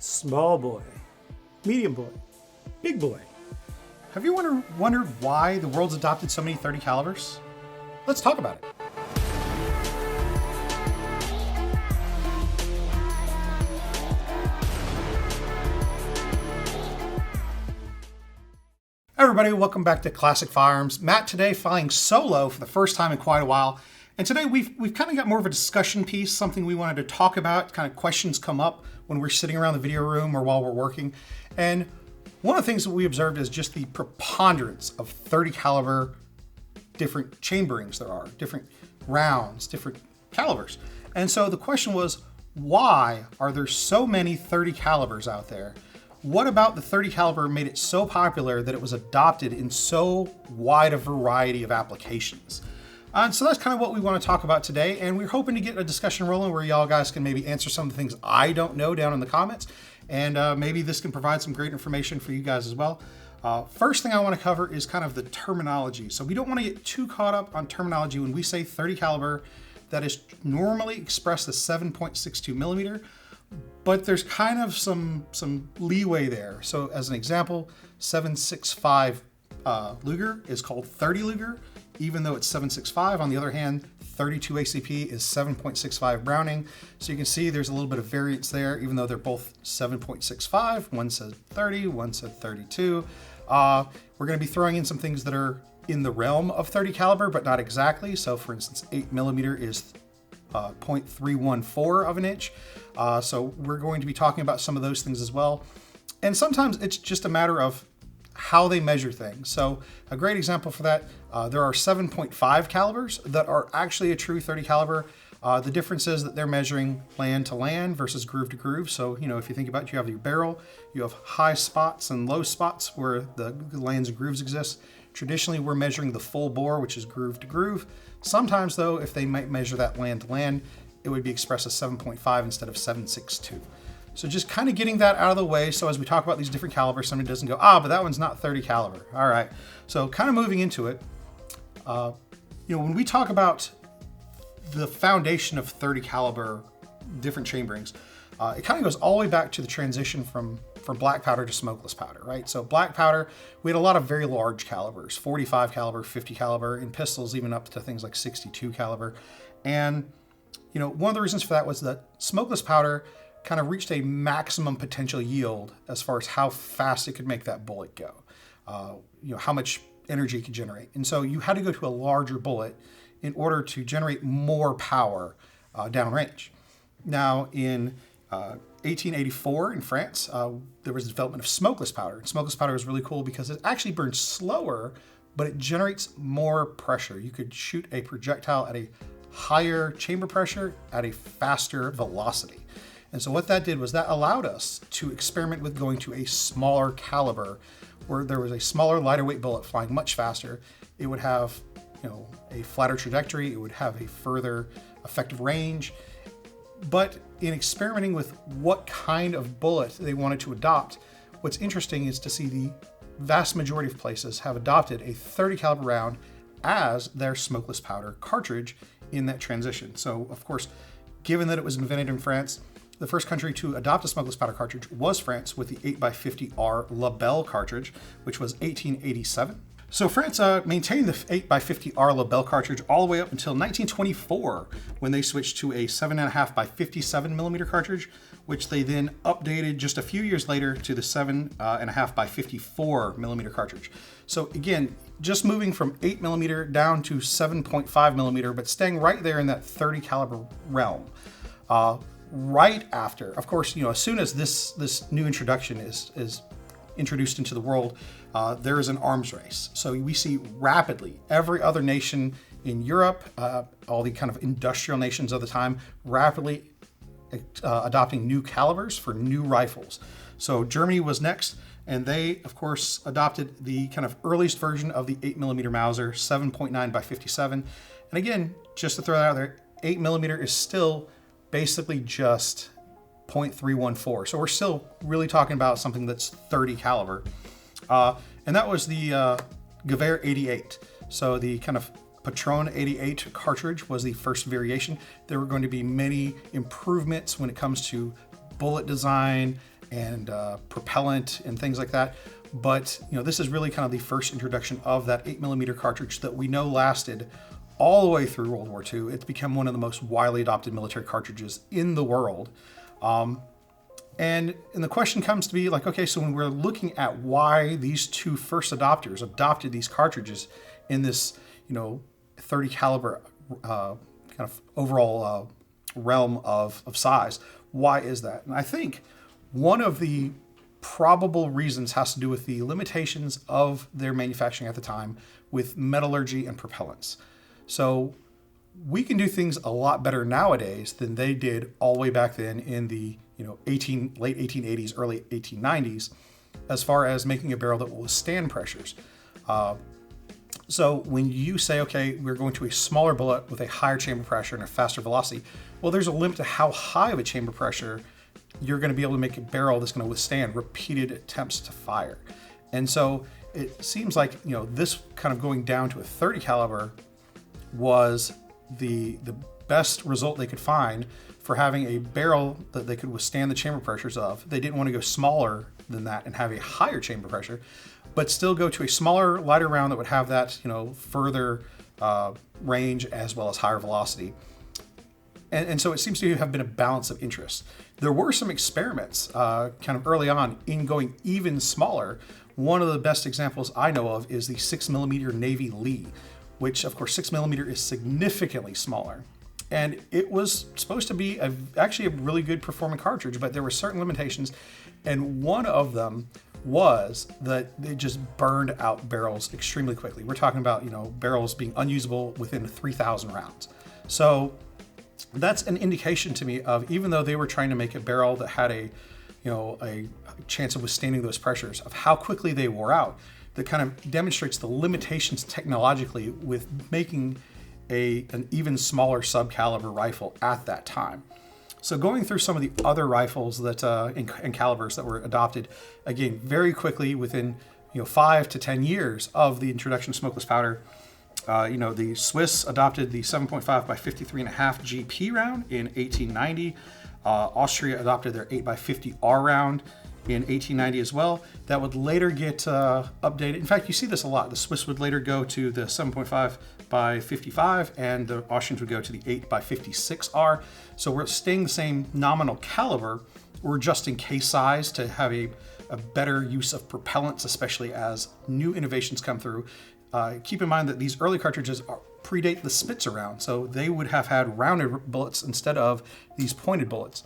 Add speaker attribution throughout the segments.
Speaker 1: small boy, medium boy, big boy.
Speaker 2: Have you wondered why the world's adopted so many .30 calibers? Let's talk about it. Everybody, welcome back to Classic Firearms. Matt today flying solo for the first time in quite a while. And today we've kind of got more of a discussion piece, something we wanted to talk about, kind of questions come up when we're sitting around the video room or while we're working. And one of the things that we observed is just the preponderance of .30 caliber different chamberings there are, different rounds, different calibers. And so the question was, why are there so many .30 calibers out there? What about the .30 caliber made it so popular that it was adopted in so wide a variety of applications? And so that's kind of what we want to talk about today. And we're hoping to get a discussion rolling where y'all guys can maybe answer some of the things I don't know down in the comments. And maybe this can provide some great information for you guys as well. First thing I want to cover is kind of the terminology. So we don't want to get too caught up on terminology when we say .30 caliber. That is normally expressed as 7.62 millimeter. But there's kind of some leeway there. So as an example, 7.65 Luger is called .30 Luger, even though it's 7.65. On the other hand, .32 ACP is 7.65 Browning. So you can see there's a little bit of variance there, even though they're both 7.65. One said 30, one said 32. We're going to be throwing in some things that are in the realm of .30 caliber, but not exactly. So for instance, 8 millimeter is 0.314 of an inch. So we're going to be talking about some of those things as well. And sometimes it's just a matter of how they measure things. So a great example for that, there are 7.5 calibers that are actually a true .30 caliber. The difference is that they're measuring land to land versus groove to groove. So, you know, if you think about it, you have your barrel, you have high spots and low spots where the lands and grooves exist. Traditionally, we're measuring the full bore, which is groove to groove. Sometimes though, if they might measure that land to land, it would be expressed as 7.5 instead of 7.62. So just kind of getting that out of the way. So as we talk about these different calibers, somebody doesn't go, but that one's not .30 caliber. All right. So kind of moving into it, when we talk about the foundation of .30 caliber different chamberings, it kind of goes all the way back to the transition from black powder to smokeless powder, right? So black powder, we had a lot of very large calibers, 45 caliber, 50 caliber, in pistols, even up to things like 62 caliber. And, one of the reasons for that was that smokeless powder kind of reached a maximum potential yield as far as how fast it could make that bullet go, how much energy it could generate. And so you had to go to a larger bullet in order to generate more power downrange. Now in 1884 in France, there was the development of smokeless powder. And smokeless powder is really cool because it actually burns slower, but it generates more pressure. You could shoot a projectile at a higher chamber pressure at a faster velocity. And so what that did was that allowed us to experiment with going to a smaller caliber where there was a smaller, lighter weight bullet flying much faster. It would have, a flatter trajectory. It would have a further effective range. But in experimenting with what kind of bullet they wanted to adopt, what's interesting is to see the vast majority of places have adopted a .30 caliber round as their smokeless powder cartridge in that transition. So of course, given that it was invented in France, the first country to adopt a smokeless powder cartridge was France with the 8x50R Labelle cartridge, which was 1887. So France maintained the 8x50R Labelle cartridge all the way up until 1924, when they switched to a 7.5x57 millimeter cartridge, which they then updated just a few years later to the 7.5x54 millimeter cartridge. So again, just moving from 8 millimeter down to 7.5 millimeter, but staying right there in that .30 caliber realm. Right after, of course, as soon as this new introduction is introduced into the world, there is an arms race. So we see rapidly every other nation in Europe, all the kind of industrial nations of the time, rapidly adopting new calibers for new rifles. So Germany was next, and they, of course, adopted the kind of earliest version of the 8 millimeter Mauser, 7.9x57. And again, just to throw that out there, 8 millimeter is still basically just 0.314. So we're still really talking about something that's .30 caliber. And that was the Gewehr 88. So the kind of Patron 88 cartridge was the first variation. There were going to be many improvements when it comes to bullet design and propellant and things like that. But this is really kind of the first introduction of that 8mm cartridge that we know lasted all the way through World War II. It's become one of the most widely adopted military cartridges in the world. And the question comes to be like, okay, so when we're looking at why these two first adopters adopted these cartridges in this, 30 caliber kind of overall realm of size, why is that? And I think one of the probable reasons has to do with the limitations of their manufacturing at the time with metallurgy and propellants. So we can do things a lot better nowadays than they did all the way back then in the late 1880s, early 1890s, as far as making a barrel that will withstand pressures. So when you say, okay, we're going to a smaller bullet with a higher chamber pressure and a faster velocity, well, there's a limit to how high of a chamber pressure you're going to be able to make a barrel that's going to withstand repeated attempts to fire. And so it seems like, this kind of going down to a 30 caliber was the best result they could find for having a barrel that they could withstand the chamber pressures of. They didn't want to go smaller than that and have a higher chamber pressure, but still go to a smaller, lighter round that would have that, further range as well as higher velocity. And so it seems to have been a balance of interest. There were some experiments kind of early on in going even smaller. One of the best examples I know of is the 6mm Navy Lee, which of course 6mm is significantly smaller. And it was supposed to be actually a really good performing cartridge, but there were certain limitations. And one of them was that they just burned out barrels extremely quickly. We're talking about, barrels being unusable within 3,000 rounds. So that's an indication to me of, even though they were trying to make a barrel that had a chance of withstanding those pressures, of how quickly they wore out, that kind of demonstrates the limitations technologically with making an even smaller sub-caliber rifle at that time. So going through some of the other rifles that and calibers that were adopted, again, very quickly within 5 to 10 years of the introduction of smokeless powder. The Swiss adopted the 7.5 by 53.5 GP round in 1890. Austria adopted their 8x50R round in 1890 as well. That would later get updated. In fact, you see this a lot. The Swiss would later go to the 7.5 by 55, and the Austrians would go to the 8x56R. So we're staying the same nominal caliber. We're adjusting case size to have a better use of propellants, especially as new innovations come through. Keep in mind that these early cartridges predate the Spitzer round, so they would have had rounded bullets instead of these pointed bullets.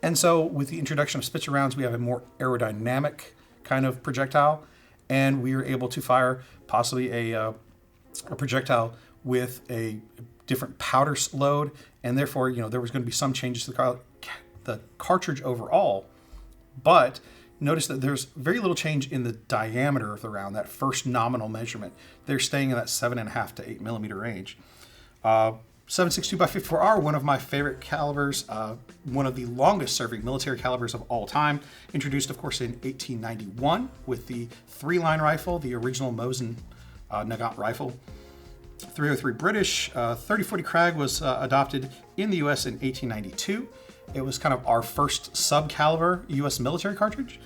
Speaker 2: And so with the introduction of Spitzer rounds, we have a more aerodynamic kind of projectile, and we are able to fire possibly a projectile with a different powder load, and therefore, there was going to be some changes to the cartridge overall. But notice that there's very little change in the diameter of the round, that first nominal measurement. They're staying in that 7.5 to 8mm range. 7.62 by 54R, one of my favorite calibers, one of the longest serving military calibers of all time. Introduced, of course, in 1891 with the 3-line rifle, the original Mosin Nagant rifle. 303 British, 3040 Krag was adopted in the US in 1892. It was kind of our first sub-caliber US military cartridge,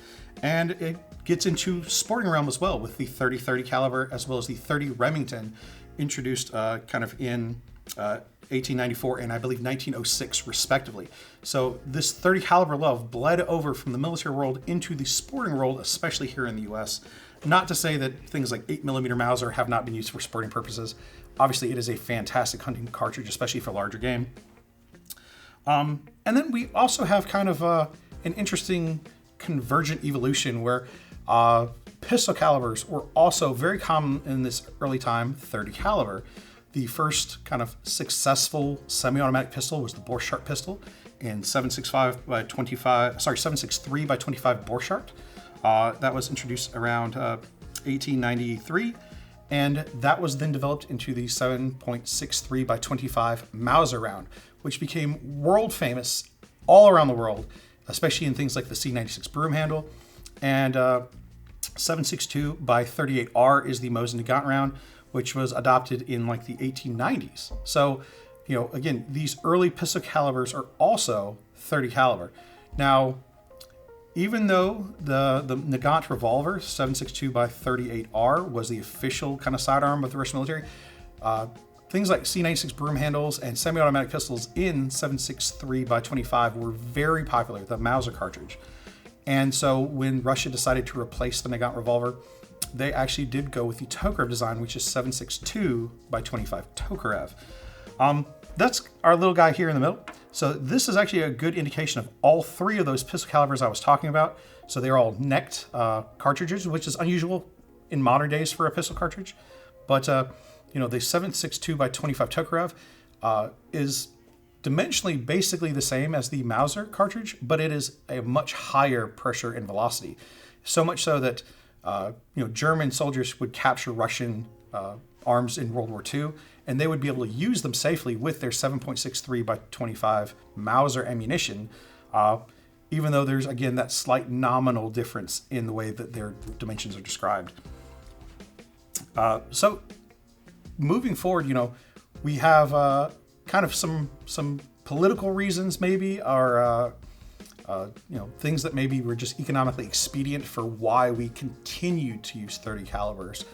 Speaker 2: and it gets into sporting realm as well with the 30-30 caliber as well as the 30 Remington, introduced kind of in 1894 and I believe 1906 respectively. So this 30 caliber love bled over from the military world into the sporting world, especially here in the US. Not to say that things like 8mm Mauser have not been used for sporting purposes. Obviously, it is a fantastic hunting cartridge, especially for larger game. And then we also have kind of an interesting convergent evolution where pistol calibers were also very common in this early time, 30 caliber. The first kind of successful semi-automatic pistol was the Borchardt pistol in 7.63 by 25 Borchardt. That was introduced around 1893, and that was then developed into the 7.63 by 25 Mauser round, which became world famous all around the world, especially in things like the C96 broom handle. And 7.62 by 38R is the Mosin Nagant round, which was adopted in like the 1890s. So, again, these early pistol calibers are also 30 caliber. Now, even though the Nagant revolver 7.62 by 38R was the official kind of sidearm of the Russian military, things like C96 broom handles and semi-automatic pistols in 7.63 by 25 were very popular, the Mauser cartridge. And so when Russia decided to replace the Nagant revolver, they actually did go with the Tokarev design, which is 7.62 by 25 Tokarev. That's our little guy here in the middle. So this is actually a good indication of all three of those pistol calibers I was talking about. So they're all necked cartridges, which is unusual in modern days for a pistol cartridge. But you know, the 7.62 by 25 Tokarev is dimensionally basically the same as the Mauser cartridge, but it is a much higher pressure and velocity. So much so that you know, German soldiers would capture Russian arms in World War II, and they would be able to use them safely with their 7.63 by 25 Mauser ammunition, even though there's, again, that slight nominal difference in the way that their dimensions are described. So moving forward, you know, we have kind of some political reasons maybe, or you know, things that maybe were just economically expedient for why we continue to use 30 calibers.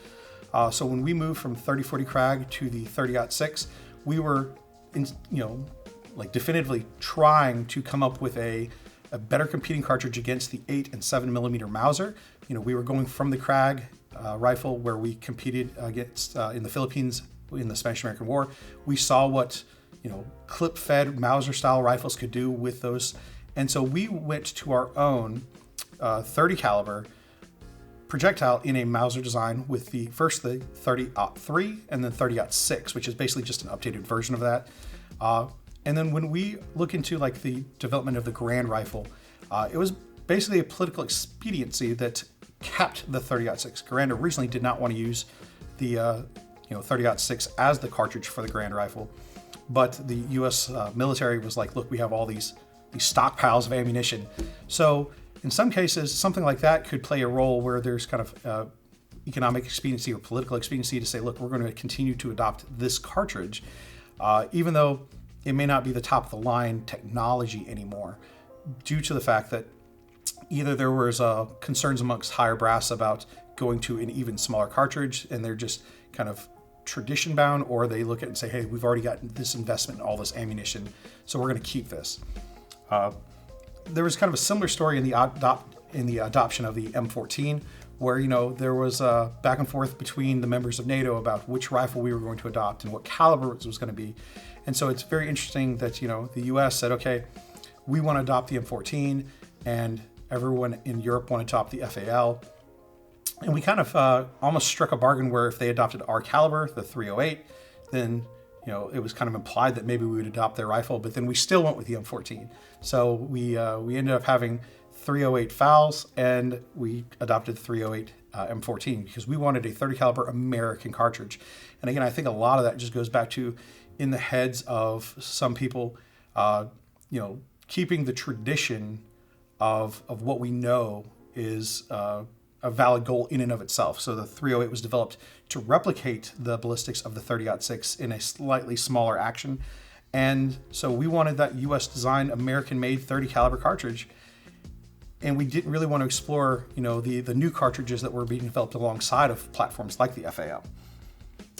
Speaker 2: So when we moved from 30-40 Krag to the 30-06, we were, you know, like definitively trying to come up with a better competing cartridge against the 8 and 7 millimeter Mauser. You know, we were going from the Krag rifle where we competed against in the Philippines in the Spanish-American War. We saw what, you know, clip-fed Mauser-style rifles could do with those. And so we went to our own 30 caliber projectile in a Mauser design with the 30-03 and then 30-06, which is basically just an updated version of that. And then when we look into like the development of the Grand rifle, it was basically a political expediency that kept the 30-06. Grand originally did not want to use the you know, 30-06 as the cartridge for the Grand rifle, but the U.S. Military was like, look, we have all these stockpiles of ammunition. So in some cases, something like that could play a role where there's kind of economic expediency or political expediency to say, look, we're going to continue to adopt this cartridge, even though it may not be the top of the line technology anymore, due to the fact that either there was concerns amongst higher brass about going to an even smaller cartridge and they're just kind of tradition bound, or they look at it and say, hey, we've already got this investment in all this ammunition, so we're going to keep this. There was kind of a similar story in the adoption of the M14, where, you know, there was back and forth between the members of NATO about which rifle we were going to adopt and what caliber it was going to be. And so it's very interesting that, you know, the US said, okay, we want to adopt the M14, and everyone in Europe want to adopt the FAL. And we kind of almost struck a bargain where if they adopted our caliber, the 308, then, you know, it was kind of implied that maybe we would adopt their rifle, but then we still went with the M14. So we ended up having 308 FALs, and we adopted 308 M14 because we wanted a 30 caliber American cartridge. And again, I think a lot of that just goes back to in the heads of some people, you know, keeping the tradition of what we know is a valid goal in and of itself. So the 308 was developed to replicate the ballistics of the 30-06 in a slightly smaller action. And so we wanted that US designed, American made 30 caliber cartridge. And we didn't really want to explore, you know, the new cartridges that were being developed alongside of platforms like the FAL.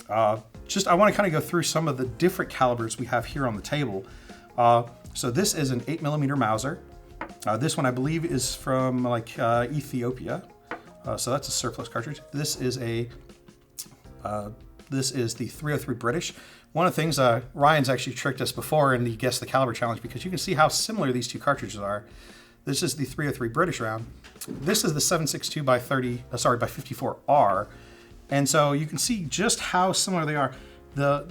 Speaker 2: I want to kind of go through some of the different calibers we have here on the table. So this is an 8mm Mauser. This one I believe is from like Ethiopia. So that's a surplus cartridge. This is the 303 British. One of the things, Ryan's actually tricked us before in the Guess the Caliber Challenge, because you can see how similar these two cartridges are. This is the 303 British round. This is the 7.62 by 54R. And so you can see just how similar they are. The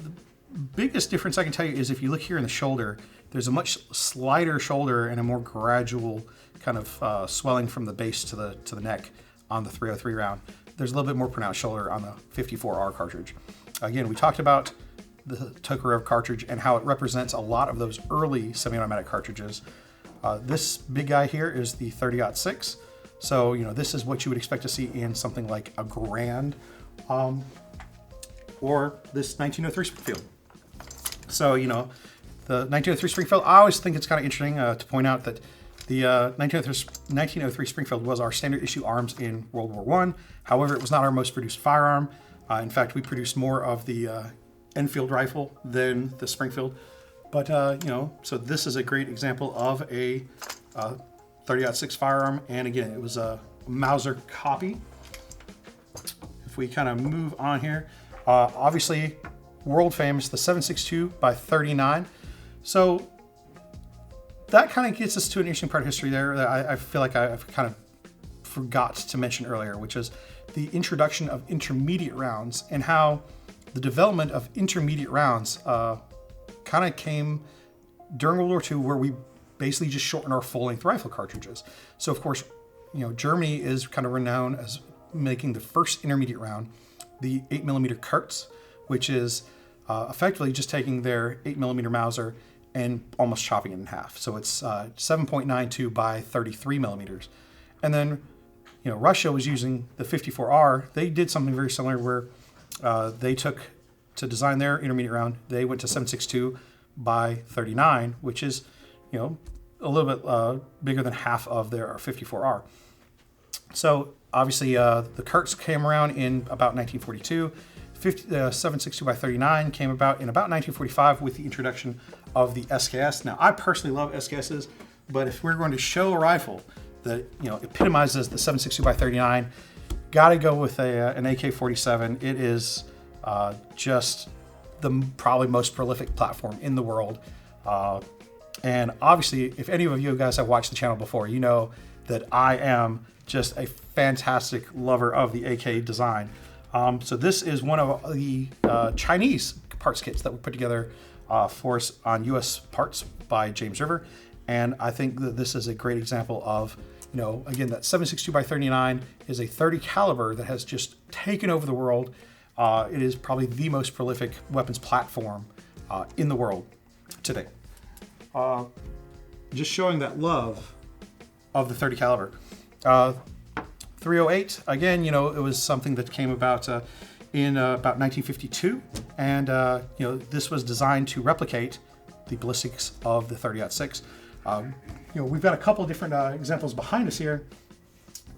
Speaker 2: biggest difference I can tell you is if you look here in the shoulder, there's a much slighter shoulder and a more gradual kind of swelling from the base to the neck on the 303 round. There's a little bit more pronounced shoulder on the 54R cartridge. Again, we talked about the Tokarev cartridge and how it represents a lot of those early semi-automatic cartridges. This big guy here is the 30-06. So, you know, this is what you would expect to see in something like a Grand or this 1903 Springfield. So, you know, the 1903 Springfield, I always think it's kind of interesting to point out that The 1903 Springfield was our standard issue arms in World War I. However, it was not our most produced firearm. In fact, we produced more of the Enfield rifle than the Springfield. But, so this is a great example of a 30-06 firearm. And again, it was a Mauser copy. If we kind of move on here, obviously world famous, the 7.62 by 39. So that kind of gets us to an interesting part of history there that I feel like I've kind of forgot to mention earlier, which is the introduction of intermediate rounds and how the development of intermediate rounds kind of came during World War II, where we basically just shortened our full-length rifle cartridges. So of course, Germany is kind of renowned as making the first intermediate round, the 8mm Kurz, which is effectively just taking their 8mm Mauser and almost chopping it in half. So it's 7.92 by 33 millimeters. And then, Russia was using the 54R. They did something very similar where they took, to design their intermediate round, they went to 7.62 by 39, which is, a little bit bigger than half of their 54R. So obviously the Kurz came around in about 1942. 7.62 by 39 came about in about 1945 with the introduction of the SKS. Now, I personally love SKSs, but if we're going to show a rifle that epitomizes the 7.62 by 39, got to go with an AK-47. It is just the probably most prolific platform in the world. And obviously, if any of you guys have watched the channel before, you know that I am just a fantastic lover of the AK design. So this is one of the Chinese parts kits that were put together for us on US parts by James River. And I think that this is a great example of, again, that 7.62 by 39 is a 30 caliber that has just taken over the world. It is probably the most prolific weapons platform in the world today. Just showing that love of the 30 caliber. 308, again, it was something that came about in about 1952. And, this was designed to replicate the ballistics of the 30-06. We've got a couple of different examples behind us here.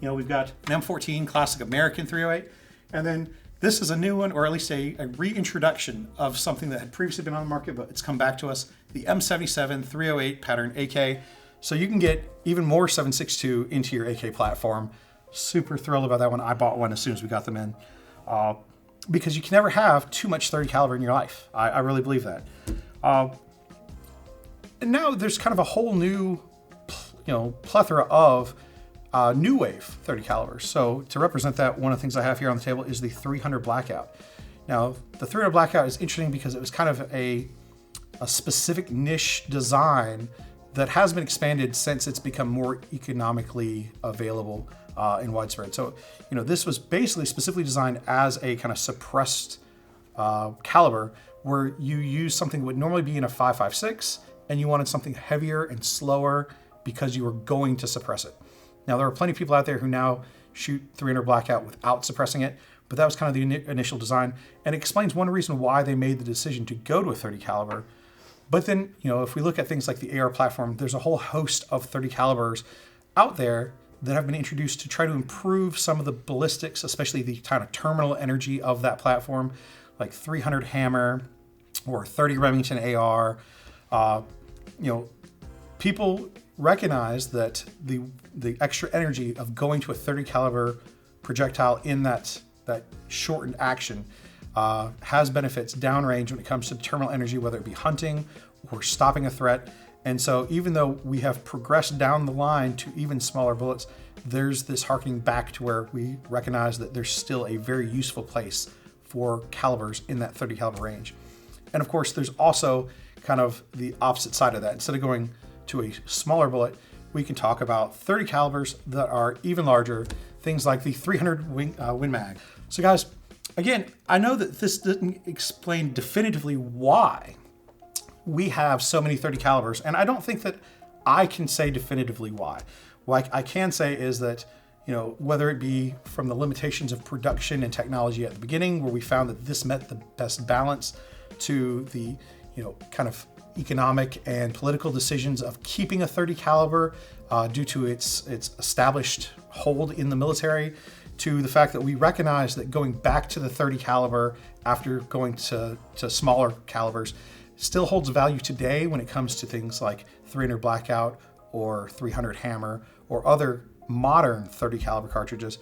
Speaker 2: We've got an M14 classic American 308. And then this is a new one, or at least a reintroduction of something that had previously been on the market, but it's come back to us, the M77 308 pattern AK. So you can get even more 7.62 into your AK platform. Super thrilled about that one. I bought one as soon as we got them in, because you can never have too much 30 caliber in your life. I really believe that. And now there's kind of a whole new, plethora of new wave 30 calibers. So to represent that, one of the things I have here on the table is the 300 Blackout. Now, the 300 Blackout is interesting because it was kind of a specific niche design that has been expanded since it's become more economically available and widespread. So, this was basically specifically designed as a kind of suppressed caliber where you use something that would normally be in a 5.56 and you wanted something heavier and slower because you were going to suppress it. Now, there are plenty of people out there who now shoot 300 Blackout without suppressing it, but that was kind of the initial design, and it explains one reason why they made the decision to go to a 30 caliber. But then, if we look at things like the AR platform, there's a whole host of 30 calibers out there that have been introduced to try to improve some of the ballistics, especially the kind of terminal energy of that platform, like 300 Hammer or 30 Remington AR. People recognize that the extra energy of going to a 30 caliber projectile in that shortened action has benefits downrange when it comes to terminal energy, whether it be hunting or stopping a threat. And so even though we have progressed down the line to even smaller bullets, there's this harkening back to where we recognize that there's still a very useful place for calibers in that 30 caliber range. And of course, there's also kind of the opposite side of that. Instead of going to a smaller bullet, we can talk about 30 calibers that are even larger, things like the 300 Win Mag. So guys, again, I know that this didn't explain definitively why we have so many 30 calibers, and I don't think that I can say definitively why. What I can say is that, whether it be from the limitations of production and technology at the beginning, where we found that this met the best balance to the, kind of economic and political decisions of keeping a 30 caliber due to its established hold in the military, to the fact that we recognize that going back to the 30 caliber after going to smaller calibers still holds value today when it comes to things like 300 Blackout or 300 Hammer or other modern 30 caliber cartridges.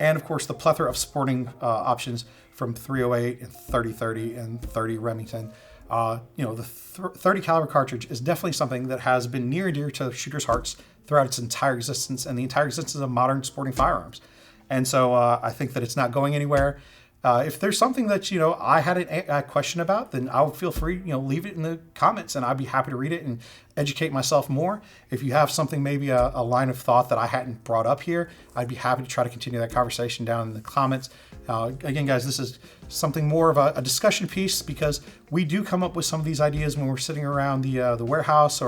Speaker 2: And of course the plethora of sporting options from 308 and 3030 and 30 Remington. The 30 caliber cartridge is definitely something that has been near and dear to shooters' hearts throughout its entire existence and the entire existence of modern sporting firearms. And so I think that it's not going anywhere. If there's something that, I had a question about, then I'll feel free, leave it in the comments and I'd be happy to read it and educate myself more. If you have something, maybe a line of thought that I hadn't brought up here, I'd be happy to try to continue that conversation down in the comments. Again, guys, this is something more of a discussion piece because we do come up with some of these ideas when we're sitting around the warehouse or